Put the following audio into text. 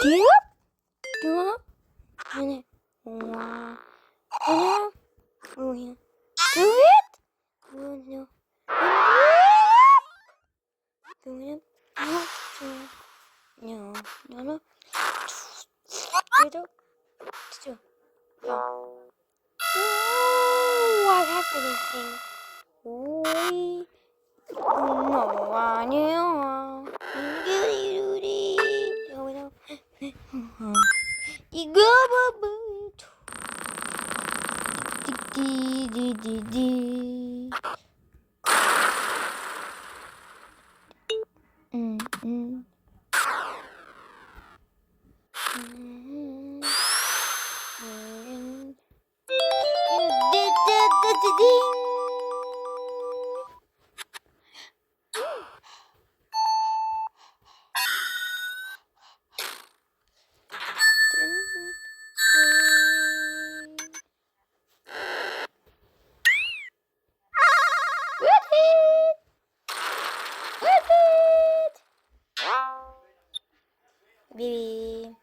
듀업 하나 와 하나 우야 두잇 우노 두잇 냐 나나 그래도 진짜 what happening 오이 너 아니야 우리 여기다 이거 봐봐 디디디디디 음, 음. 비비